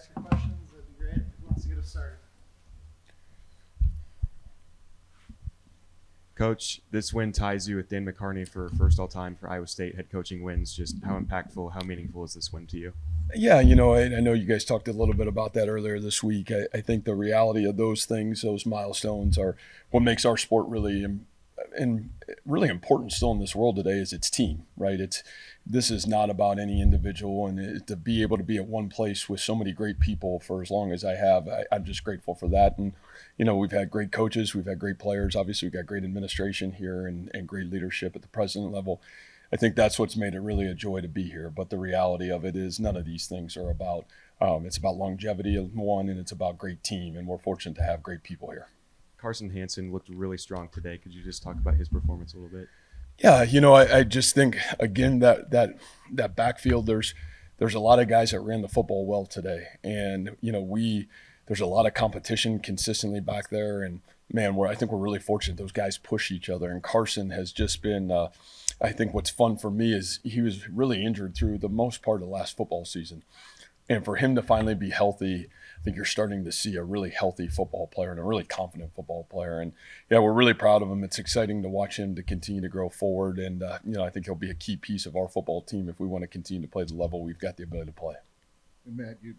ask your questions, that'd be great. Who wants to get us started? Coach, this win ties you with Dan McCarney for first all-time for Iowa State head coaching wins. Just how impactful, how meaningful is this win to you? Yeah, I know you guys talked a little bit about that earlier this week. I think the reality of those things, those milestones, are what makes our sport really really important still in this world today is its team, right? This is not about any individual, and to be able to be at one place with so many great people for as long as I have, I'm just grateful for that. And we've had great coaches, we've had great players. Obviously, we've got great administration here and great leadership at the president level. I think that's what's made it really a joy to be here. But the reality of it is none of these things are about, it's about longevity, one, and it's about great team. And we're fortunate to have great people here. Carson Hansen looked really strong today. Could you just talk about his performance a little bit? Yeah, I just think, again, that backfield, there's a lot of guys that ran the football well today. And, there's a lot of competition consistently back there. And, man, I think we're really fortunate those guys push each other. And Carson has just been I think what's fun for me is he was really injured through the most part of last football season. And for him to finally be healthy, I think you're starting to see a really healthy football player and a really confident football player. And, yeah, we're really proud of him. It's exciting to watch him to continue to grow forward. And, I think he'll be a key piece of our football team if we want to continue to play the level we've got the ability to play. And Matt, you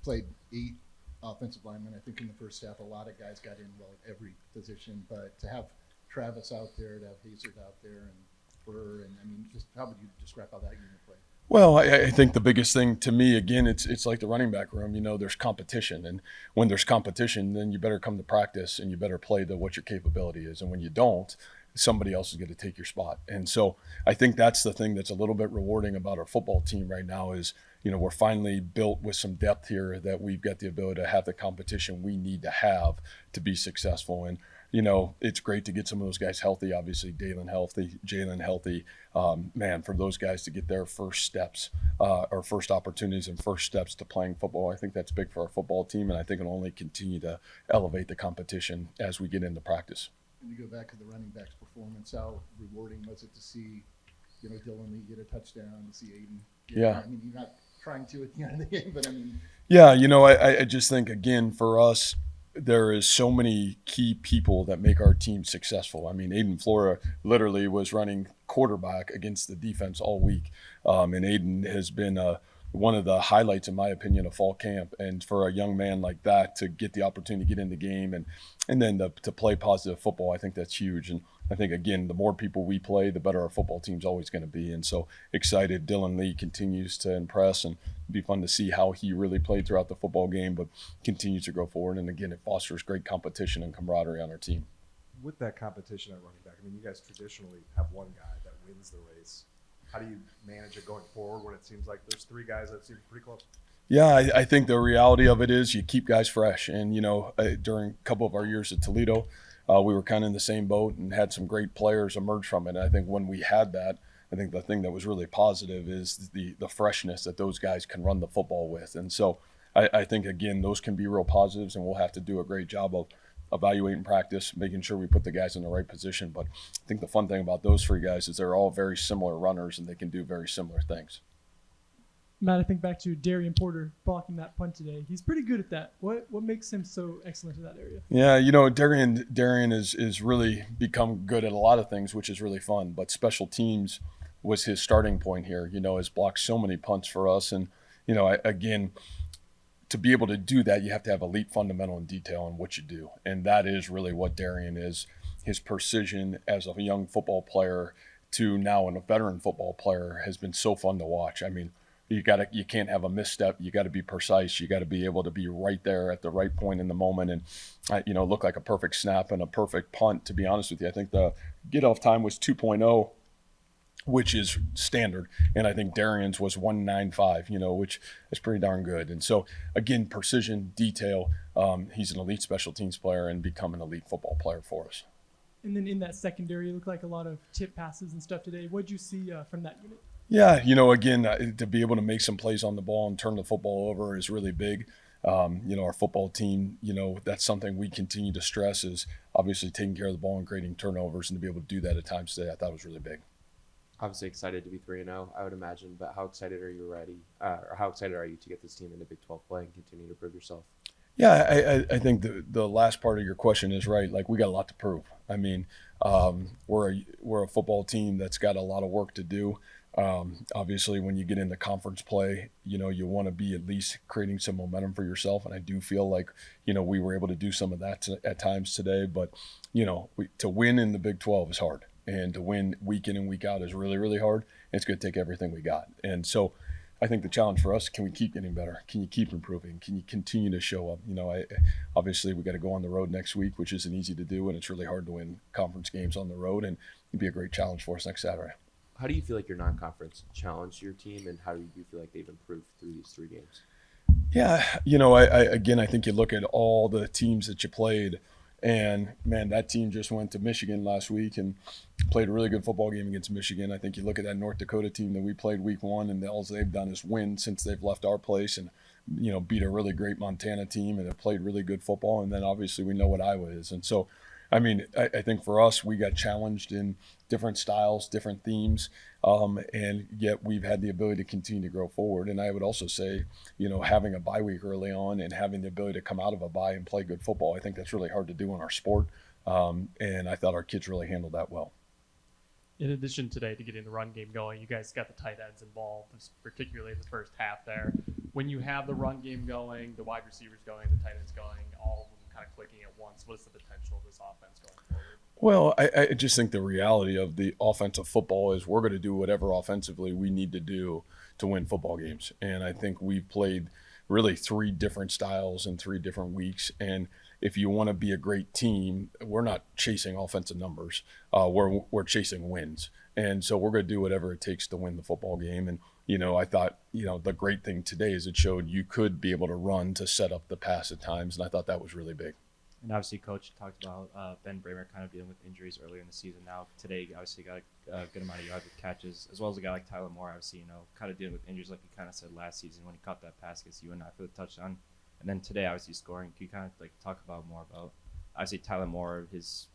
played 8 offensive linemen. I think in the first half, a lot of guys got in well at every position. But to have Travis out there, to have Hazard out there, and Burr, and just how would you describe how that unit played? Well, I think the biggest thing to me, again, it's like the running back room. There's competition. And when there's competition, then you better come to practice and you better play what your capability is. And when you don't, somebody else is going to take your spot. And so I think that's the thing that's a little bit rewarding about our football team right now is, we're finally built with some depth here that we've got the ability to have the competition we need to have to be successful. And, it's great to get some of those guys healthy, obviously Jalen healthy. Man, for those guys to get their first steps or first opportunities and first steps to playing football, I think that's big for our football team, and I think it'll only continue to elevate the competition as we get into practice. And to go back to the running back's performance, how rewarding was it to see, Dylan Lee get a touchdown, to see Aiden? Yeah. You're not trying to at the end of the game, but Yeah, I just think, again, for us, there is so many key people that make our team successful. Aiden Flora literally was running quarterback against the defense all week. And Aiden has been one of the highlights, in my opinion, of fall camp. And for a young man like that to get the opportunity to get in the game and then to play positive football, I think that's huge. And I think, again, the more people we play, the better our football team's always going to be. And so excited. Dylan Lee continues to impress, and it'd be fun to see how he really played throughout the football game, but continues to grow forward. And, again, it fosters great competition and camaraderie on our team. With that competition at running back, you guys traditionally have one guy that wins the race. How do you manage it going forward when it seems like there's 3 guys that seem pretty close? Yeah, I think the reality of it is you keep guys fresh. And, during a couple of our years at Toledo, we were kind of in the same boat and had some great players emerge from it. And I think when we had that, I think the thing that was really positive is the freshness that those guys can run the football with. And so I think, again, those can be real positives, and we'll have to do a great job of evaluating practice, making sure we put the guys in the right position. But I think the fun thing about those 3 guys is they're all very similar runners, and they can do very similar things. Matt, I think back to Darian Porter blocking that punt today. He's pretty good at that. What makes him so excellent in that area? Yeah, Darian is really become good at a lot of things, which is really fun. But special teams was his starting point here. Has blocked so many punts for us. And, again, to be able to do that, you have to have elite fundamental and detail in what you do. And that is really what Darian is. His precision as a young football player to now a veteran football player has been so fun to watch. You can't have a misstep. You got to be precise. You got to be able to be right there at the right point in the moment. And, look like a perfect snap and a perfect punt, to be honest with you. I think the get off time was 2.0, which is standard. And I think Darian's was 1.95, which is pretty darn good. And so, again, precision, detail. He's an elite special teams player and become an elite football player for us. And then in that secondary, it looked like a lot of tip passes and stuff today. What did you see from that unit? Yeah, again, to be able to make some plays on the ball and turn the football over is really big. Our football team, that's something we continue to stress is obviously taking care of the ball and creating turnovers, and to be able to do that at times today, I thought was really big. Obviously excited to be 3-0, I would imagine, but how excited are you or how excited are you to get this team into Big 12 play and continue to prove yourself? Yeah, I think the last part of your question is right. Like, we got a lot to prove. I mean, we're a football team that's got a lot of work to do. Obviously, when you get into conference play, you want to be at least creating some momentum for yourself. And I do feel like, we were able to do some of that at times today. But, to win in the Big 12 is hard. And to win week in and week out is really, really hard. It's going to take everything we got. And so I think the challenge for us, can we keep getting better? Can you keep improving? Can you continue to show up? Obviously we got to go on the road next week, which isn't easy to do. And it's really hard to win conference games on the road. And it'd be a great challenge for us next Saturday. How do you feel like your non-conference challenged your team, and how do you feel like they've improved through these 3 games? Yeah, I think you look at all the teams that you played, and man, that team just went to Michigan last week and played a really good football game against Michigan. I think you look at that North Dakota team that we played week 1, and all they've done is win since they've left our place, and beat a really great Montana team and have played really good football. And then obviously we know what Iowa is, and so I think for us, we got challenged in different styles, different themes, and yet we've had the ability to continue to grow forward. And I would also say, having a bye week early on and having the ability to come out of a bye and play good football, I think that's really hard to do in our sport. And I thought our kids really handled that well. In addition today to getting the run game going, you guys got the tight ends involved, particularly in the first half there. When you have the run game going, the wide receivers going, the tight ends going, all of them kind of clicking at once, what is the potential of this offense going forward? Well, I just think the reality of the offensive football is we're going to do whatever offensively we need to do to win football games. And I think we've played really 3 different styles in 3 different weeks. And if you want to be a great team, we're not chasing offensive numbers. We're chasing wins. And so we're going to do whatever it takes to win the football game. And, I thought, the great thing today is it showed you could be able to run to set up the pass at times. And I thought that was really big. And obviously, Coach talked about Ben Bramer kind of dealing with injuries earlier in the season. Now, today, obviously, got a good amount of yards with catches, as well as a guy like Tyler Moore, obviously, kind of dealing with injuries like you kind of said last season when he caught that pass against UNI for the touchdown. And then today, obviously, scoring. Can you kind of talk more about, obviously, Tyler Moore, his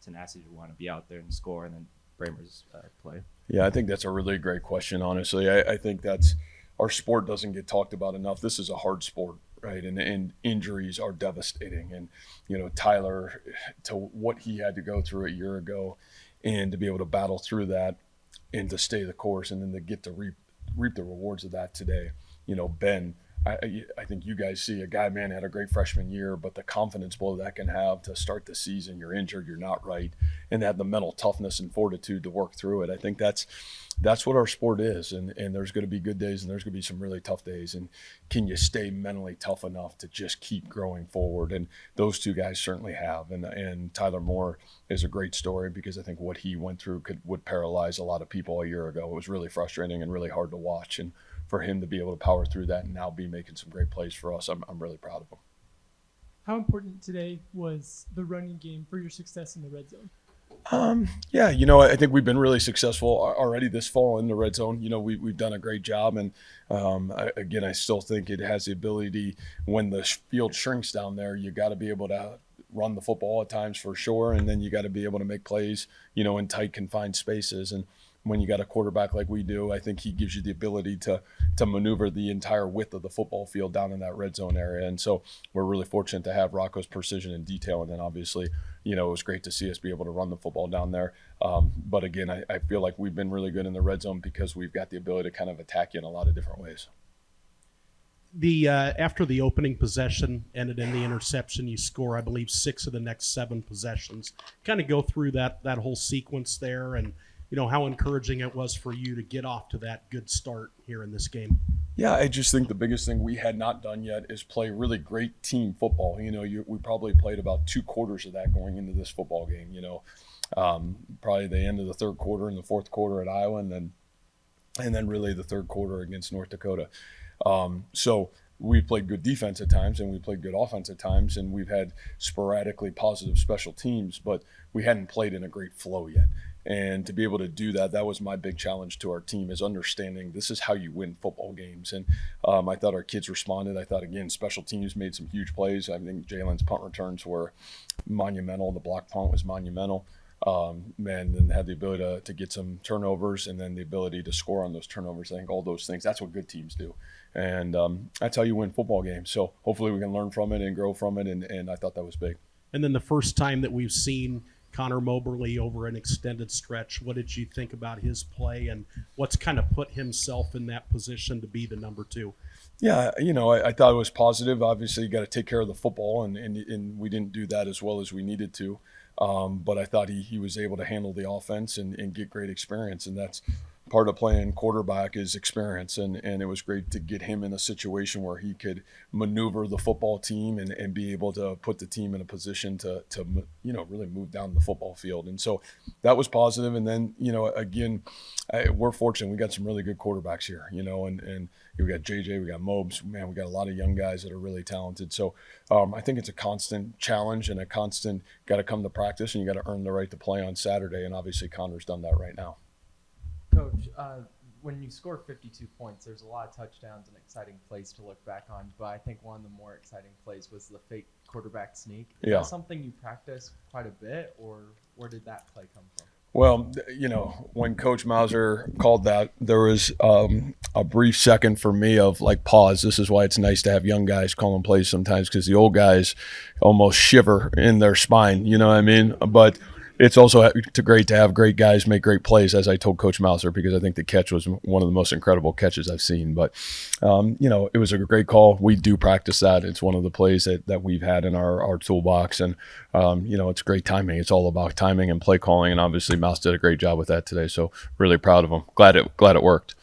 tenacity to want to be out there and score, and then Bramer's play? Yeah, I think that's a really great question, honestly. I think that's our sport doesn't get talked about enough. This is a hard sport. Right, and injuries are devastating. And, Tyler, to what he had to go through a year ago and to be able to battle through that and to stay the course and then to get to reap the rewards of that today. Ben, I think you guys see a guy, man, had a great freshman year, but the confidence blow that can have to start the season, you're injured, you're not right, and have the mental toughness and fortitude to work through it. I think that's what our sport is, and there's going to be good days and there's going to be some really tough days, and can you stay mentally tough enough to just keep growing forward? And those 2 guys certainly have, and Tyler Moore is a great story because I think what he went through would paralyze a lot of people a year ago. It was really frustrating and really hard to watch, and for him to be able to power through that and now be making some great plays for us, I'm really proud of him. How important today was the running game for your success in the red zone? Yeah, I think we've been really successful already this fall in the red zone. We've done a great job, and I still think it has the ability, when the field shrinks down there, you got to be able to run the football at times for sure, and then you got to be able to make plays, in tight confined spaces. And when you got a quarterback like we do, I think he gives you the ability to maneuver the entire width of the football field down in that red zone area. And so we're really fortunate to have Rocco's precision and detail. And then obviously, it was great to see us be able to run the football down there. But again, I feel like we've been really good in the red zone because we've got the ability to kind of attack you in a lot of different ways. After the opening possession ended in the interception, you score, I believe, 6 of the next 7 possessions. Kind of go through that whole sequence there, and how encouraging it was for you to get off to that good start here in this game. Yeah, I just think the biggest thing we had not done yet is play really great team football. We probably played about 2 quarters of that going into this football game. Probably the end of the 3rd quarter and the 4th quarter at Iowa, and then really the 3rd quarter against North Dakota. So we played good defense at times and we played good offense at times, and we've had sporadically positive special teams, but we hadn't played in a great flow yet. And to be able to do that, that was my big challenge to our team, is understanding this is how you win football games. And I thought our kids responded. I thought, again, special teams made some huge plays. I think Jalen's punt returns were monumental. The block punt was monumental. and had the ability to get some turnovers and then the ability to score on those turnovers. I think all those things, that's what good teams do. And that's how you win football games. So hopefully we can learn from it and grow from it, and I thought that was big. And then the first time that we've seen Connor Moberly over an extended stretch, what did you think about his play and what's kind of put himself in that position to be the number 2? Yeah, I thought it was positive. Obviously, you got to take care of the football, and we didn't do that as well as we needed to. But I thought he was able to handle the offense and get great experience, and that's part of playing quarterback is experience, and it was great to get him in a situation where he could maneuver the football team and be able to put the team in a position to really move down the football field. And so that was positive. And then, again, we're fortunate. We got some really good quarterbacks here, and we got JJ, we got Mobes. Man, we got a lot of young guys that are really talented. So I think it's a constant challenge and a constant got to come to practice, and you got to earn the right to play on Saturday. And obviously Connor's done that right now. Coach, when you score 52 points, there's a lot of touchdowns and exciting plays to look back on. But I think one of the more exciting plays was the fake quarterback sneak. Is that something you practice quite a bit, or where did that play come from? Well, when Coach Mauser called that, there was a brief second for me of like pause. This is why it's nice to have young guys calling plays sometimes, because the old guys almost shiver in their spine. You know what I mean? But it's also great to have great guys make great plays, as I told Coach Mauser, because I think the catch was one of the most incredible catches I've seen. But, it was a great call. We do practice that. It's one of the plays that we've had in our toolbox. And, it's great timing. It's all about timing and play calling. And obviously Mouse did a great job with that today. So really proud of him. Glad it worked.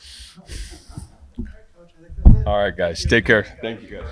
All right, guys. Take care. Thank you, guys.